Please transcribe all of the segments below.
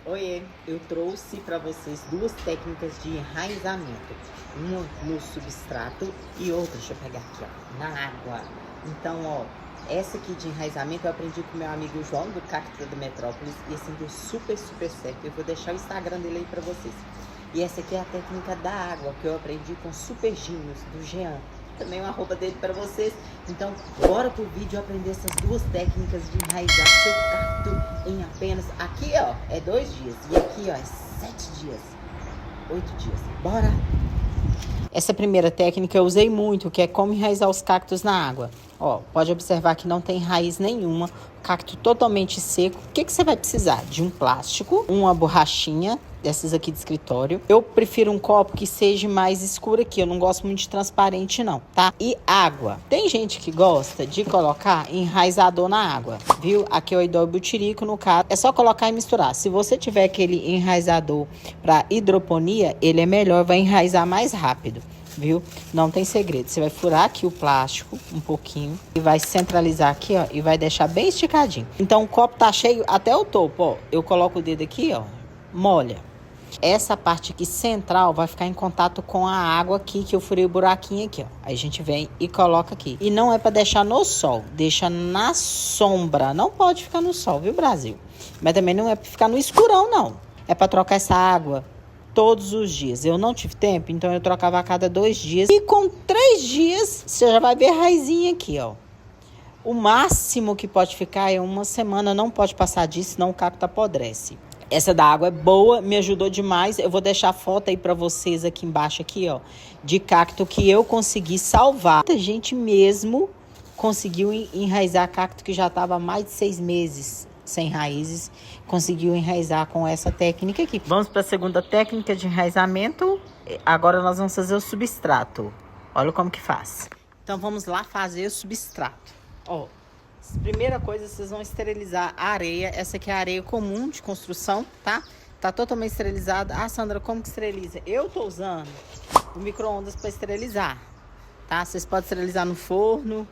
Oiê, eu trouxe para vocês duas técnicas de enraizamento. Uma no substrato e outra, deixa eu pegar aqui, ó, na água. Então, ó, essa aqui de enraizamento eu aprendi com meu amigo João, do Cacto da Metrópolis, e assim deu super certo. Eu vou deixar o Instagram dele aí para vocês. E essa aqui é a técnica da água, que eu aprendi com Super Genius, do Jean. Também uma roupa dele para vocês. Então, bora pro vídeo aprender essas duas técnicas de enraizar seu cacto em apenas... Aqui, ó, é 2 dias. E aqui, ó, é 7 dias. 8 dias. Bora! Essa primeira técnica eu usei muito, que é como enraizar os cactos na água. Ó, pode observar que não tem raiz nenhuma, cacto totalmente seco. O que você vai precisar? De um plástico, uma borrachinha, dessas aqui de escritório. Eu prefiro um copo que seja mais escuro aqui, eu não gosto muito de transparente não, tá? E água. Tem gente que gosta de colocar enraizador na água, viu? Aqui é o hidrobutirico, no caso, é só colocar e misturar. Se você tiver aquele enraizador para hidroponia, ele é melhor, vai enraizar mais rápido. Viu? Não tem segredo. Você vai furar aqui o plástico um pouquinho e vai centralizar aqui, ó, e vai deixar bem esticadinho. Então o copo tá cheio até o topo, ó. Eu coloco o dedo aqui, ó, molha. Essa parte aqui central vai ficar em contato com a água aqui, que eu furei o buraquinho aqui, ó. Aí a gente vem e coloca aqui. E não é para deixar no sol, deixa na sombra. Não pode ficar no sol, viu, Brasil? Mas também não é para ficar no escurão, não. É para trocar essa água todos os dias. Eu não tive tempo, então eu trocava a cada 2 dias. E com 3 dias, você já vai ver a raizinha aqui, ó. O máximo que pode ficar é 1 semana, não pode passar disso, senão o cacto apodrece. Essa da água é boa, me ajudou demais. Eu vou deixar a foto aí pra vocês aqui embaixo, aqui, ó, de cacto que eu consegui salvar. Muita gente mesmo conseguiu enraizar cacto que já tava há mais de 6 meses sem raízes, conseguiu enraizar com essa técnica aqui. Vamos para a segunda técnica de enraizamento. Agora nós vamos fazer o substrato. Olha como que faz. Então vamos lá fazer o substrato. Ó, primeira coisa, vocês vão esterilizar a areia. Essa aqui é a areia comum de construção, tá? Tá totalmente esterilizada. Ah, Sandra, como que esteriliza? Eu tô usando o micro-ondas para esterilizar, tá? Vocês podem esterilizar no forno,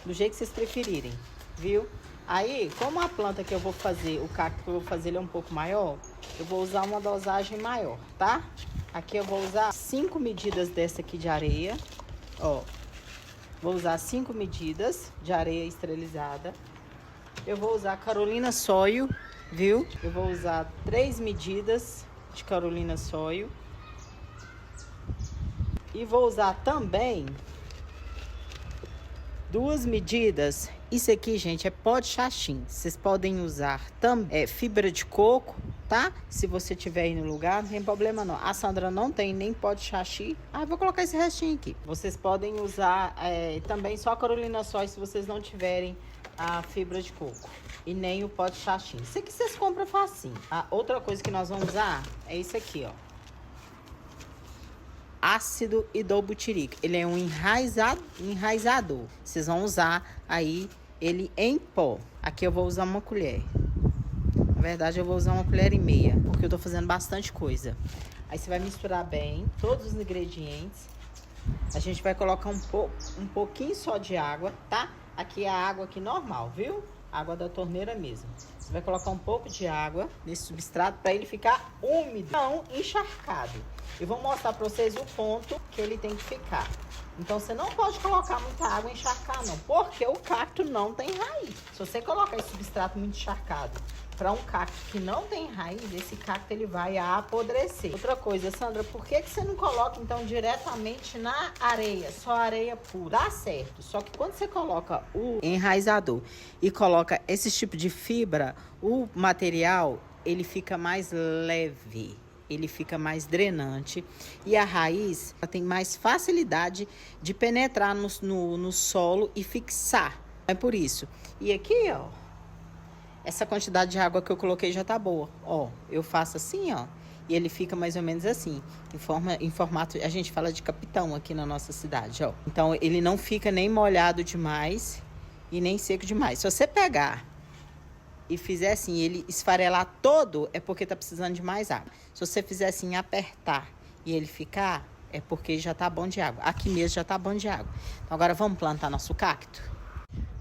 do jeito que vocês preferirem, viu? Aí, como a planta que eu vou fazer, o cacto que eu vou fazer, ele é um pouco maior, eu vou usar uma dosagem maior, tá? Aqui eu vou usar 5 medidas dessa aqui de areia, ó. Vou usar 5 medidas de areia esterilizada. Eu vou usar Carolina Soil, viu? Eu vou usar 3 medidas de Carolina Soil. E vou usar também 2 medidas. Isso aqui, gente, é pó de xaxim. Vocês podem usar também fibra de coco, tá? Se você tiver aí no lugar, não tem problema não. A Sandra não tem nem pó de xaxim. Ah, vou colocar esse restinho aqui. Vocês podem usar também só a Carolina Soy se vocês não tiverem a fibra de coco. E nem o pó de xaxim. Isso aqui vocês compram facinho. A outra coisa que nós vamos usar é isso aqui, ó. Ácido hidrobutirico. Ele é um enraizador. Vocês vão usar aí ele em pó. Aqui eu vou usar uma colher. Na verdade, eu vou usar 1,5 colheres, porque eu tô fazendo bastante coisa. Aí você vai misturar bem todos os ingredientes. A gente vai colocar um pouquinho só de água, tá? Aqui é a água aqui normal, viu? Água da torneira mesmo. Você vai colocar um pouco de água nesse substrato para ele ficar úmido, não encharcado. Eu vou mostrar para vocês o ponto que ele tem que ficar. Então, você não pode colocar muita água e encharcar, não. Porque o cacto não tem raiz. Se você colocar esse substrato muito encharcado para um cacto que não tem raiz, esse cacto ele vai apodrecer. Outra coisa, Sandra, por que você não coloca, então, diretamente na areia? Só areia pura. Dá certo. Só que quando você coloca o enraizador e coloca esse tipo de fibra, o material, ele fica mais leve. Ele fica mais drenante e a raiz ela tem mais facilidade de penetrar no solo e fixar. É por isso. E aqui, ó, essa quantidade de água que eu coloquei já tá boa. Ó, eu faço assim, ó, e ele fica mais ou menos assim, em formato, a gente fala de capitão aqui na nossa cidade, ó. Então, ele não fica nem molhado demais e nem seco demais. Se você pegar e fizer assim, ele esfarelar todo, é porque tá precisando de mais água. Se você fizer assim, apertar e ele ficar, é porque já tá bom de água. Aqui mesmo já tá bom de água. Então, agora vamos plantar nosso cacto?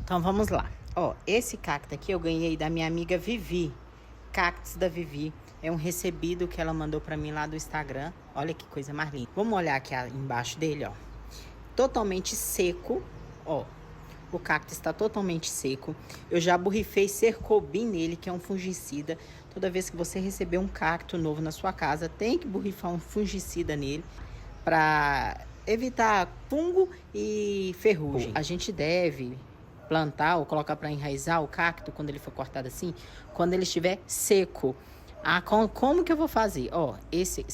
Então, vamos lá. Ó, esse cacto aqui eu ganhei da minha amiga Vivi. cactos da Vivi. É um recebido que ela mandou pra mim lá do Instagram. Olha que coisa mais linda. Vamos olhar aqui embaixo dele, ó. Totalmente seco, ó. O cacto está totalmente seco. Eu já borrifei Cercobin nele, que é um fungicida. Toda vez que você receber um cacto novo na sua casa, tem que borrifar um fungicida nele para evitar fungo e ferrugem. A gente deve plantar ou colocar para enraizar o cacto quando ele for cortado assim, quando ele estiver seco. Como que eu vou fazer? Ó, esse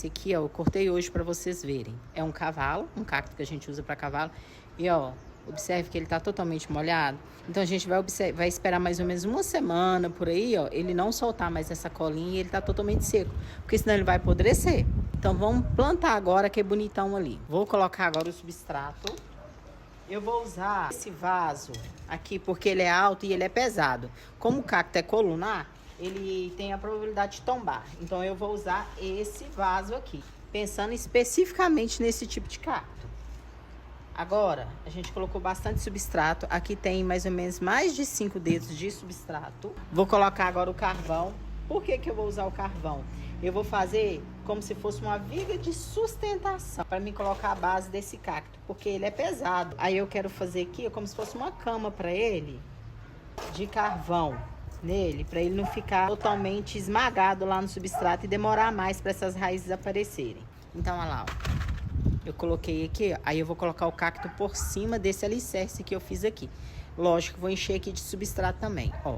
aqui, ó, eu cortei hoje para vocês verem. É um cavalo, um cacto que a gente usa para cavalo. E ó, observe que ele tá totalmente molhado. Então a gente vai esperar mais ou menos uma semana por aí, ó, ele não soltar mais essa colinha e ele tá totalmente seco, porque senão ele vai apodrecer. Então vamos plantar agora, que é bonitão ali. Vou colocar agora o substrato. Eu vou usar esse vaso aqui porque ele é alto e ele é pesado. Como o cacto é colunar, ele tem a probabilidade de tombar. Então eu vou usar esse vaso aqui, pensando especificamente nesse tipo de cacto. Agora, a gente colocou bastante substrato. Aqui tem mais ou menos mais de 5 dedos de substrato. Vou colocar agora o carvão. Por que que eu vou usar o carvão? Eu vou fazer como se fosse uma viga de sustentação para me colocar a base desse cacto, porque ele é pesado. Aí eu quero fazer aqui como se fosse uma cama para ele de carvão nele, para ele não ficar totalmente esmagado lá no substrato e demorar mais para essas raízes aparecerem. Então, olha lá, ó. Eu coloquei aqui, ó, aí eu vou colocar o cacto por cima desse alicerce que eu fiz aqui. Lógico, vou encher aqui de substrato também, ó.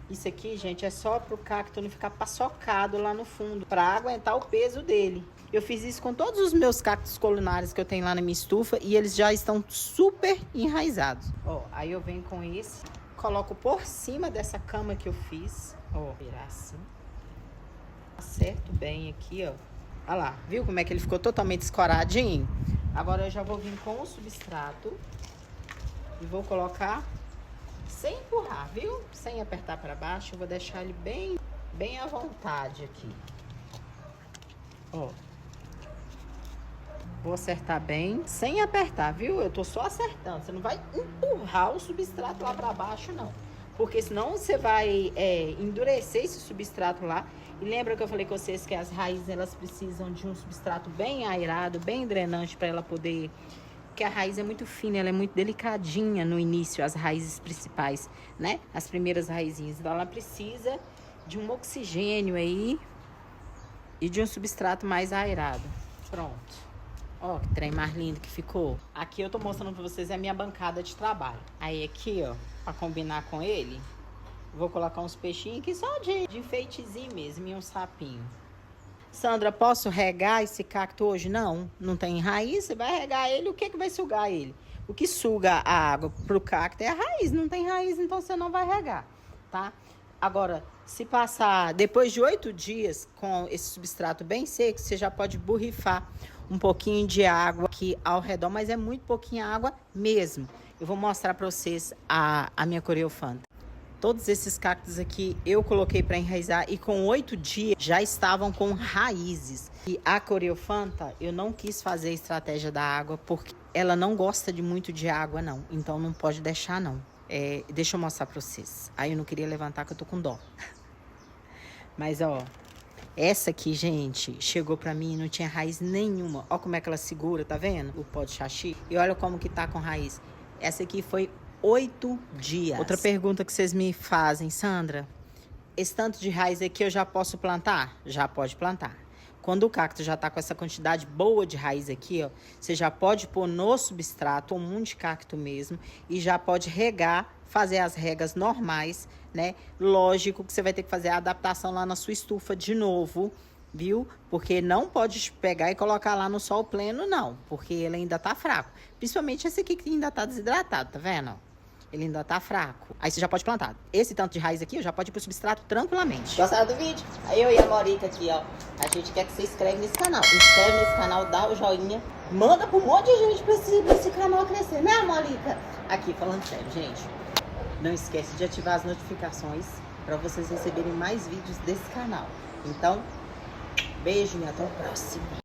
Isso aqui, gente, é só pro cacto não ficar paçocado lá no fundo, para aguentar o peso dele. Eu fiz isso com todos os meus cactos colunares que eu tenho lá na minha estufa e eles já estão super enraizados. Ó, aí eu venho com esse, coloco por cima dessa cama que eu fiz, ó, virar assim. Acerto bem aqui, ó. Olha lá, viu como é que ele ficou totalmente escoradinho? Agora eu já vou vir com o substrato e vou colocar sem empurrar, viu? Sem apertar para baixo, eu vou deixar ele bem à vontade aqui. Ó. Vou acertar bem, sem apertar, viu? Eu tô só acertando, você não vai empurrar o substrato lá para baixo, não. Porque senão você vai endurecer esse substrato lá. E lembra que eu falei com vocês que as raízes, elas precisam de um substrato bem aerado, bem drenante para ela poder... Porque a raiz é muito fina, ela é muito delicadinha no início, as raízes principais, né? As primeiras raizinhas. Então ela precisa de um oxigênio aí e de um substrato mais aerado. Pronto. Ó, que trem mais lindo que ficou. Aqui eu tô mostrando pra vocês a minha bancada de trabalho. Aí aqui, ó, pra combinar com ele, vou colocar uns peixinhos aqui só de enfeitezinho mesmo e um sapinho. Sandra, posso regar esse cacto hoje? Não, não tem raiz, você vai regar ele, o que que vai sugar ele? O que suga a água pro cacto é a raiz, não tem raiz, então você não vai regar, tá? Agora, se passar depois de 8 dias com esse substrato bem seco, você já pode borrifar um pouquinho de água aqui ao redor, mas é muito pouquinha água mesmo. Eu vou mostrar para vocês a minha coreofanta. Todos esses cactos aqui eu coloquei para enraizar e com 8 dias já estavam com raízes. E a coreofanta, eu não quis fazer a estratégia da água porque ela não gosta muito de água, não. Então não pode deixar, não. Deixa eu mostrar para vocês. Aí eu não queria levantar que eu tô com dó. Mas, ó, essa aqui, gente, chegou pra mim e não tinha raiz nenhuma. Ó como é que ela segura, tá vendo? O pó de xaxi. E olha como que tá com raiz. Essa aqui foi 8 dias. Outra pergunta que vocês me fazem, Sandra, esse tanto de raiz aqui eu já posso plantar? Já pode plantar. Quando o cacto já tá com essa quantidade boa de raiz aqui, ó, você já pode pôr no substrato, um monte de cacto mesmo, e já pode regar, fazer as regas normais, né? Lógico que você vai ter que fazer a adaptação lá na sua estufa de novo, viu? Porque não pode pegar e colocar lá no sol pleno, não, porque ele ainda tá fraco. Principalmente esse aqui que ainda tá desidratado, tá vendo? Ele ainda tá fraco. Aí você já pode plantar. Esse tanto de raiz aqui, eu já pode ir pro substrato tranquilamente. Gostaram do vídeo? Aí eu e a Morica aqui, ó. A gente quer que você inscreve nesse canal. Inscreve nesse canal, dá o joinha. Manda pra um monte de gente pra esse canal crescer, né, Morica? Aqui, falando sério, gente. Não esquece de ativar as notificações pra vocês receberem mais vídeos desse canal. Então, beijo e até o próximo.